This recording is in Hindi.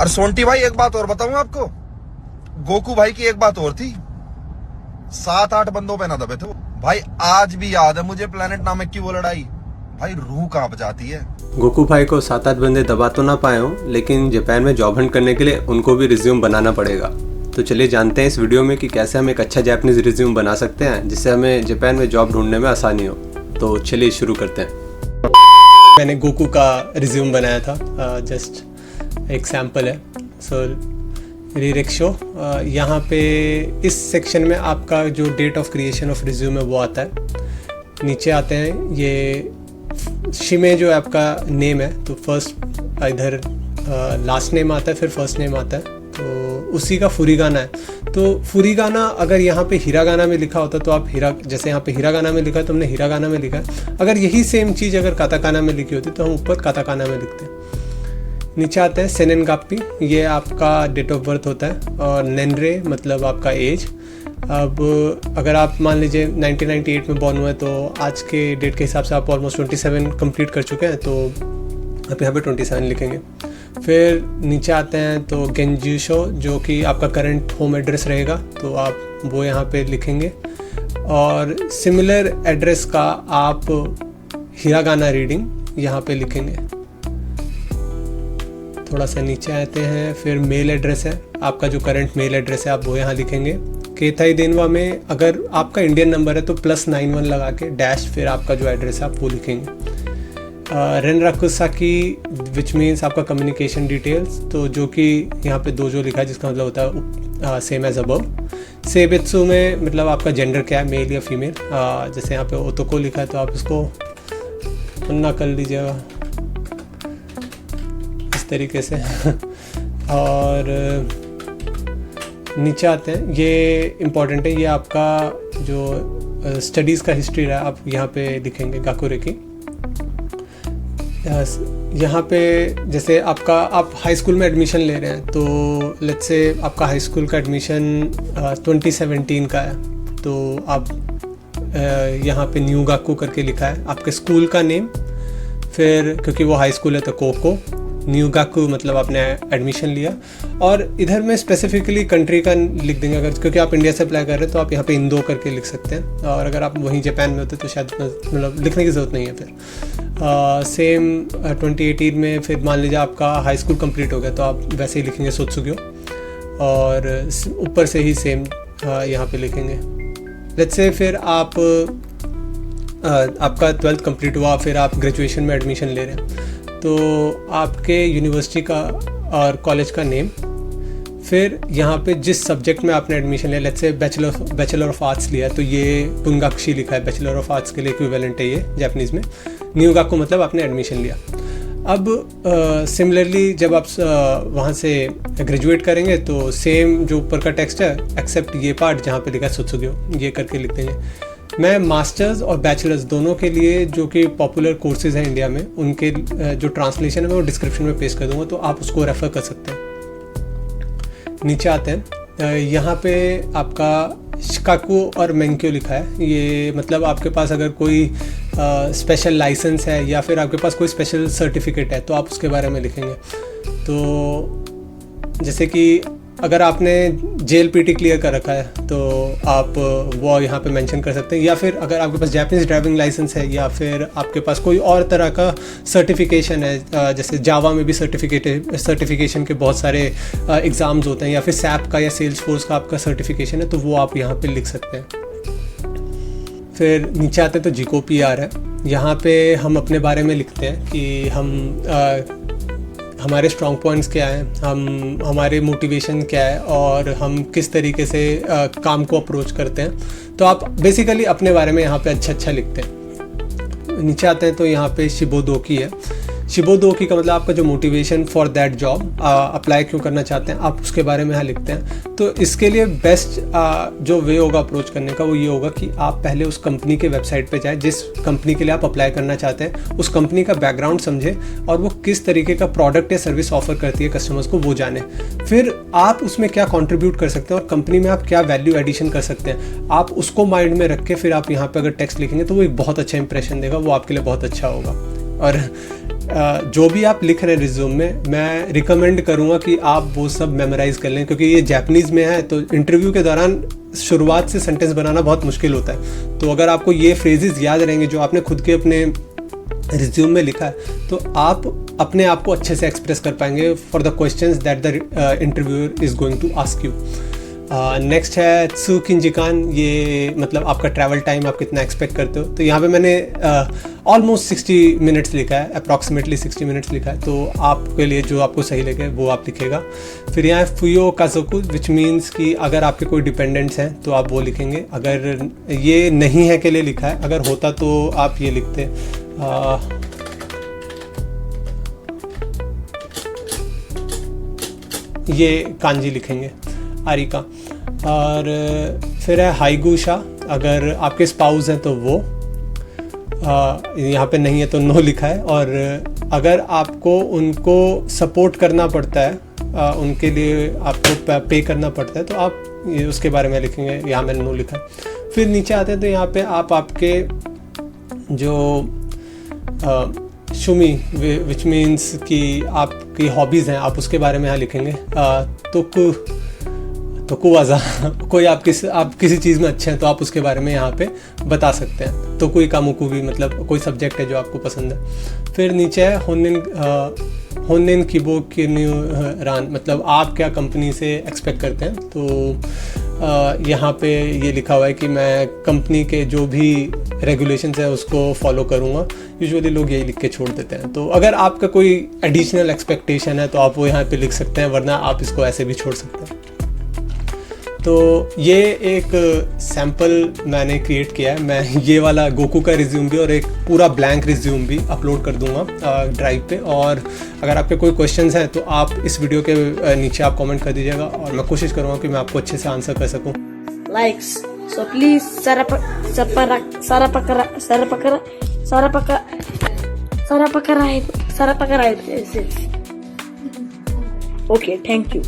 और सोंटी भाई एक बात और बताऊं आपको, गोकू भाई की एक बात और थी, 7-8 बंदों पे ना दबे थे भाई। आज भी याद है मुझे प्लेनेट नामक की वो लड़ाई, भाई रूह कांप जाती है। गोकू भाई को 7-8 बंदे दबा तो ना पाए हों, लेकिन जापान में जॉब हंट करने के लिए उनको भी रिज्यूम बनाना पड़ेगा। तो चलिए जानते हैं इस वीडियो में कि कैसे हम एक अच्छा जापानीज रिज्यूम बना सकते हैं जिससे हमें जापान में जॉब ढूंढने में आसानी हो। तो चलिए शुरू करते हैं। मैंने गोकू का रिज्यूम बनाया था, जस्ट एक सैम्पल है। सो रिरेक्शो, यहाँ पे इस सेक्शन में आपका जो date of creation of resume है वो आता है। नीचे आते हैं ये शिमे जो है आपका नेम है, तो फर्स्ट इधर लास्ट नेम आता है, फिर फर्स्ट नेम आता है, तो उसी का फुरीगाना है। तो फुरीगाना अगर यहाँ पे हिरागाना में लिखा होता तो आप जैसे यहाँ पे हिरागाना में लिखा है तो हमने हिरागाना में लिखा है। अगर यही सेम चीज़ अगर काताकाना में लिखी होती तो हम ऊपर काताकाना में लिखते हैं। नीचे आते हैं सेनेनगाप्पी, ये आपका डेट ऑफ बर्थ होता है, और नेनरे मतलब आपका एज। अब अगर आप मान लीजिए 1998 में बॉर्न हुए तो आज के डेट के हिसाब से आप ऑलमोस्ट 27 कंप्लीट कर चुके हैं, तो आप यहाँ पे 27 लिखेंगे। फिर नीचे आते हैं तो गेंजुशो जो कि आपका करंट होम एड्रेस रहेगा, तो आप वो यहाँ पे लिखेंगे। और सिमिलर एड्रेस का आप हिरागाना रीडिंग यहाँ पे लिखेंगे। थोड़ा सा नीचे आते हैं, फिर मेल एड्रेस है आपका, जो करंट मेल एड्रेस है आप वो यहाँ लिखेंगे। केथाई देनवा में अगर आपका इंडियन नंबर है तो +91 लगा के डैश फिर आपका जो एड्रेस है आप वो लिखेंगे। रेनराकुसाकी विच मीन्स आपका कम्युनिकेशन डिटेल्स, तो जो कि यहाँ पे 2 जो लिखा है जिसका मतलब होता है सेम एज अबव। सेबेत्सु में मतलब आपका जेंडर क्या है, मेल या फीमेल। जैसे यहाँ पे ओतोको लिखा है तो आप इसको पन्ना कर लीजिएगा इस तरीके से। और नीचे आते हैं, ये इम्पॉर्टेंट है, ये आपका जो स्टडीज़ का हिस्ट्री रहा है आप यहाँ पे लिखेंगे गाकुरे की। यहाँ पे जैसे आप हाई स्कूल में एडमिशन ले रहे हैं, तो लेट्स से आपका हाई स्कूल का एडमिशन 2017 का है, तो आप यहाँ पे न्यू गाकू करके लिखा है आपके स्कूल का नेम। फिर क्योंकि वो हाई स्कूल है तो कोको, न्यू गाकू मतलब आपने एडमिशन लिया। और इधर में स्पेसिफिकली कंट्री का लिख देंगे, अगर क्योंकि आप इंडिया से अप्लाई कर रहे हैं तो आप यहाँ पे इंदो करके लिख सकते हैं। और अगर आप वहीं जापान में होते तो शायद मतलब लिखने की ज़रूरत नहीं है। फिर सेम 2018 में फिर मान लीजिए आपका हाई स्कूल कंप्लीट हो गया तो आप वैसे ही लिखेंगे सोत्सुग्यो, और ऊपर से ही सेम यहाँ पे लिखेंगे। लेट्स से फिर आपका 12th कंप्लीट हुआ, फिर आप ग्रेजुएशन में एडमिशन ले रहे हैं, तो आपके यूनिवर्सिटी का और कॉलेज का नेम, फिर यहाँ पे जिस सब्जेक्ट में आपने एडमिशन लिया, let's say bachelor of arts लिया है तो ये पुंगाक्षी लिखा है, बैचलर ऑफ आर्ट्स के लिए इक्विवेलेंट है ये जापानीज़ में। न्यू गाकू मतलब आपने एडमिशन लिया। अब सिमिलरली जब आप वहाँ से ग्रेजुएट करेंगे तो सेम जो ऊपर का टेक्स्ट है एक्सेप्ट ये पार्ट जहाँ पे लिखा है सोत्सुग्यो, ये करके लिख देंगे। मैं मास्टर्स और बैचलर्स दोनों के लिए जो कि पॉपुलर कोर्सेज हैं इंडिया में, उनके जो ट्रांसलेशन है मैं वो डिस्क्रिप्शन में पेस्ट कर दूंगा, तो आप उसको रेफ़र कर सकते हैं। नीचे आते हैं, यहाँ पे आपका शिकाकू और मेंक्यो लिखा है, ये मतलब आपके पास अगर कोई स्पेशल लाइसेंस है या फिर आपके पास कोई स्पेशल सर्टिफिकेट है तो आप उसके बारे में लिखेंगे। तो जैसे कि अगर आपने JLPT क्लियर कर रखा है तो आप वो यहाँ पे मेंशन कर सकते हैं, या फिर अगर आपके पास जापानीज़ ड्राइविंग लाइसेंस है या फिर आपके पास कोई और तरह का सर्टिफिकेशन है, जैसे जावा में भी सर्टिफिकेशन के बहुत सारे एग्ज़ाम्स होते हैं, या फिर SAP का या सेल्सफोर्स का आपका सर्टिफिकेशन है तो वो आप यहाँ पे लिख सकते हैं। फिर नीचे आते हैं तो GCOPR है, यहाँ पे हम अपने बारे में लिखते हैं कि हमारे स्ट्रॉन्ग पॉइंट्स क्या हैं, हमारे मोटिवेशन क्या है और हम किस तरीके से काम को अप्रोच करते हैं। तो आप बेसिकली अपने बारे में यहाँ पे अच्छा लिखते हैं। नीचे आते हैं तो यहाँ पे शिबोदोकी है। शिबोदोकी का मतलब आपका जो motivation for that job, apply क्यों करना चाहते हैं आप उसके बारे में यहाँ लिखते हैं। तो इसके लिए बेस्ट जो वे होगा अप्रोच करने का वो ये होगा कि आप पहले उस कंपनी के वेबसाइट पे जाएं जिस कंपनी के लिए आप अप्लाई करना चाहते हैं, उस कंपनी का बैकग्राउंड समझें और वो किस तरीके का प्रोडक्ट या सर्विस ऑफर करती है कस्टमर्स को वो जाने। फिर आप उसमें क्या कंट्रीब्यूट कर सकते हैं और कंपनी में आप क्या वैल्यू एडिशन कर सकते हैं, आप उसको माइंड में रख के फिर आप यहाँ पे अगर टेक्स्ट लिखेंगे तो वो एक बहुत अच्छा इंप्रेशन देगा, वो आपके लिए बहुत अच्छा होगा। और जो भी आप लिख रहे हैं रिज्यूम में, मैं रिकमेंड करूँगा कि आप वो सब मेमोराइज कर लें, क्योंकि ये जैपनीज़ में है तो इंटरव्यू के दौरान शुरुआत से सेंटेंस बनाना बहुत मुश्किल होता है। तो अगर आपको ये फ्रेजेस याद रहेंगे जो आपने खुद के अपने रिज्यूम में लिखा है, तो आप अपने आप को अच्छे से एक्सप्रेस कर पाएंगे for the questions that the interviewer is going to ask you. Next है त्सु किंजिकान, ये मतलब आपका ट्रैवल टाइम आप कितना एक्सपेक्ट करते हो। तो यहाँ पे मैंने ऑलमोस्ट 60 मिनट्स लिखा है, अप्रॉक्सीमेटली 60 मिनट्स लिखा है, तो आपके लिए जो आपको सही लगे वो आप लिखेगा। फिर यहाँ है फुयो काजोकु, विच मीन्स कि अगर आपके कोई डिपेंडेंट्स हैं तो आप वो लिखेंगे। अगर ये नहीं है के लिए लिखा है, अगर होता तो आप ये लिखते। ये कांजी लिखेंगे, आरिका। और फिर है हाइगुशा, अगर आपके स्पाउस हैं तो वो, यहाँ पे नहीं है तो नो लिखा है। और अगर आपको उनको सपोर्ट करना पड़ता है, उनके लिए आपको पे करना पड़ता है, तो आप ये उसके बारे में लिखेंगे, यहाँ मैंने नो लिखा है। फिर नीचे आते हैं तो यहाँ पे आप आपके जो शुमी, विच मीन्स कि आपकी हॉबीज़ हैं, आप उसके बारे में यहाँ लिखेंगे। तो कुवाजा, कोई आप किसी चीज़ में अच्छे हैं तो आप उसके बारे में यहाँ पे बता सकते हैं। तो कोई कामुकु भी मतलब कोई सब्जेक्ट है जो आपको पसंद है। फिर नीचे है होनिन किबो किन्यू रान, मतलब आप क्या कंपनी से एक्सपेक्ट करते हैं। तो यहाँ पे ये लिखा हुआ है कि मैं कंपनी के जो भी रेगुलेशंस है उसको फॉलो करूँगा। यूजुअली लोग यही लिख के छोड़ देते हैं। तो अगर आपका कोई एडिशनल एक्सपेक्टेशन है तो आप वो यहाँ पे लिख सकते हैं, वरना आप इसको ऐसे भी छोड़ सकते हैं। तो ये एक सैम्पल मैंने क्रिएट किया है। मैं ये वाला गोकू का रिज्यूम भी और एक पूरा ब्लैंक रिज्यूम भी अपलोड कर दूंगा ड्राइव पे। और अगर आपके कोई क्वेश्चंस हैं तो आप इस वीडियो के नीचे आप कमेंट कर दीजिएगा, और मैं कोशिश करूँगा कि मैं आपको अच्छे से आंसर कर सकूँ। Likes, so please Sarapakara. Okay, thank you.